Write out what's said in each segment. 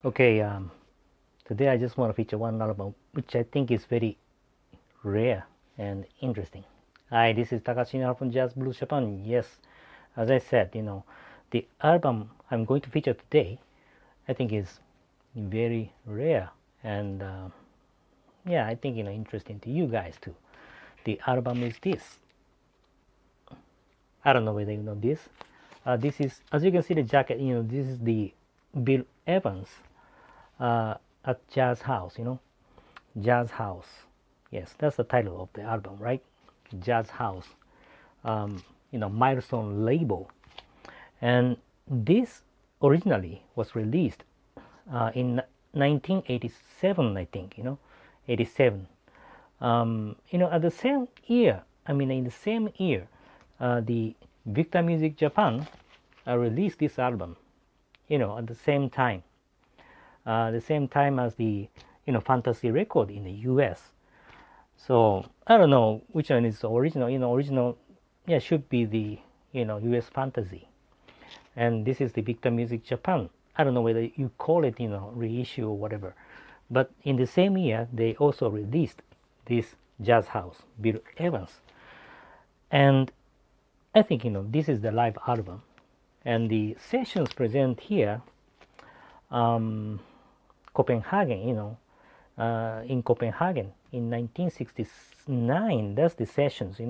Okay, today I just want to feature one album which I think is very rare and interesting. Hi, this is Takashi from Jazz Blues Japan. Yes, as I said, the album I'm going to feature today, I think is very rare and yeah, I think interesting to you guys too. The album is this. I don't know whether you know this. This is, as you can see, the jacket. This is the Bill Evans at Jazzhouse. Jazzhouse. Yes, that's the title of the album, right? Jazzhouse. Milestone label, and this originally was released in 1987, I think. 87. At the same year. In the same year, the Victor Music Japan released this album. At the same time. The same time as the Fantasy record in the U.S. So I don't know which one is original. Original, yeah, should be the U.S. Fantasy, and this is the Victor Music Japan. I don't know whether you call it reissue or whatever, but in the same year they also released this Jazzhouse, Bill Evans, and I think this is the live album, and the sessions present here. Copenhagen, in Copenhagen in 1969. That's the sessions,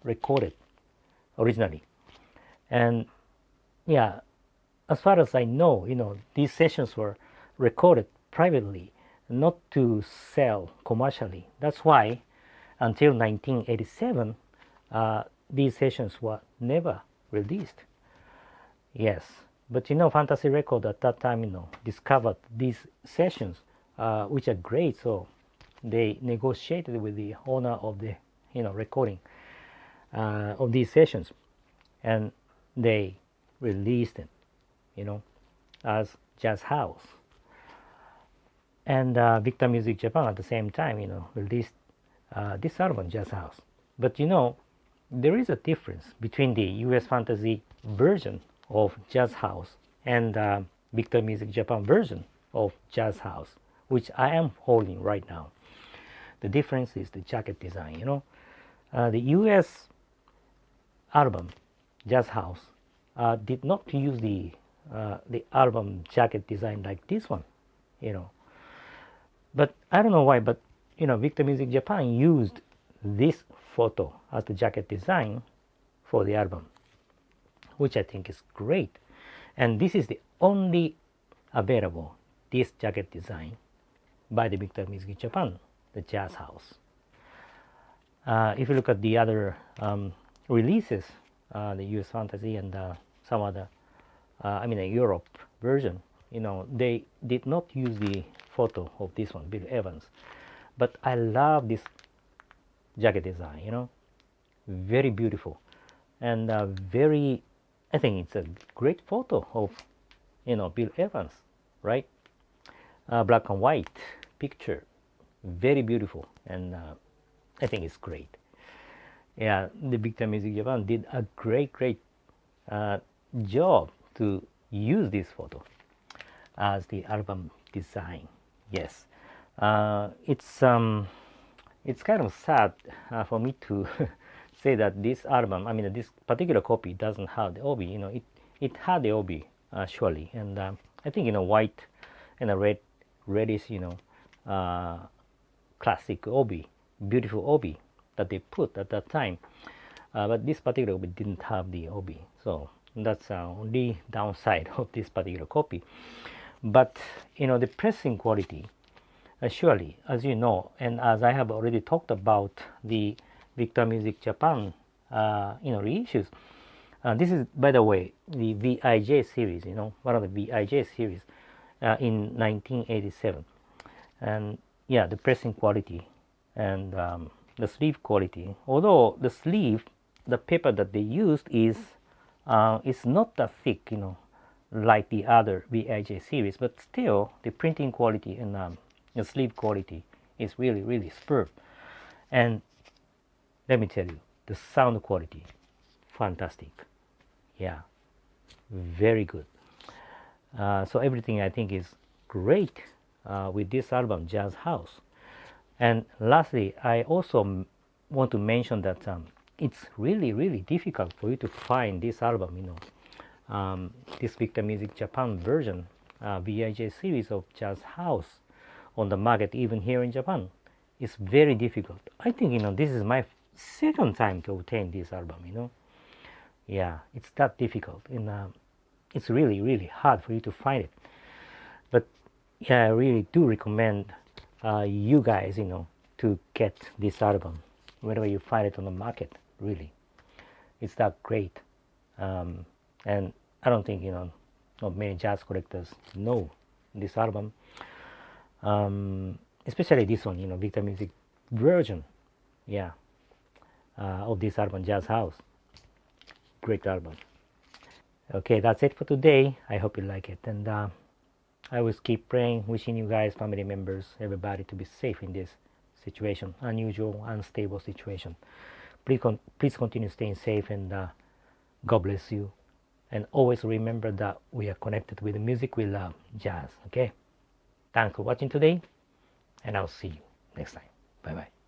recorded originally. And yeah, as far as I know, these sessions were recorded privately, not to sell commercially. That's why until 1987, these sessions were never released. Yes. But Fantasy Record at that time, discovered these sessions, which are great. So they negotiated with the owner of the, recording of these sessions, and they released it, as Jazzhouse. And Victor Music Japan at the same time, released this album, Jazzhouse. But there is a difference between the U.S. Fantasy version of Jazzhouse and Victor Music Japan version of Jazzhouse, which I am holding right now. The difference is the jacket design. The U.S. album Jazzhouse did not use the album jacket design like this one, But I don't know why, but Victor Music Japan used this photo as the jacket design for the album, which I think is great. And this is the only available, this jacket design by the Victor Music Japan, the Jazzhouse. If you look at the other releases, the US Fantasy and some other, the Europe version, they did not use the photo of this one, Bill Evans. But I love this jacket design, very beautiful and very, I think it's a great photo of Bill Evans, right? Black and white picture, very beautiful, and I think it's great. Yeah, the Victor Music Japan did a great job to use this photo as the album design. Yes, it's kind of sad for me to say that this album, this particular copy doesn't have the obi. It had the obi surely, and I think white and a reddish classic obi, beautiful obi that they put at that time. But this particular obi didn't have the obi, so that's the only downside of this particular copy. But the pressing quality, surely, as you know, and as I have already talked about the Victor Music Japan, reissues. This is, by the way, the VIJ series. One of the VIJ series in 1987, and yeah, the pressing quality and the sleeve quality. Although the sleeve, the paper that they used is not that thick, like the other VIJ series, but still the printing quality and the sleeve quality is really superb. And let me tell you, the sound quality, fantastic. Yeah, very good. So everything I think is great with this album, Jazzhouse. And lastly, I also want to mention that it's really difficult for you to find this album, this Victor Music Japan version, VIJ series of Jazzhouse on the market, even here in Japan. It's very difficult. I think, this is my second time to obtain this album, Yeah, it's that difficult. And it's really hard for you to find it. But yeah, I really do recommend you guys, to get this album whenever you find it on the market. Really, it's that great. And I don't think, not many jazz collectors know this album, especially this one, Victor Music version, yeah, of this album, Jazzhouse. Great album. Okay, that's it for today. I hope you like it, and I will keep praying, wishing you guys, family members, everybody to be safe in this situation, unusual, unstable situation. Please continue staying safe, and God bless you. And always remember that we are connected with the music we love, jazz. Okay? Thanks for watching today, and I'll see you next time. Bye-bye.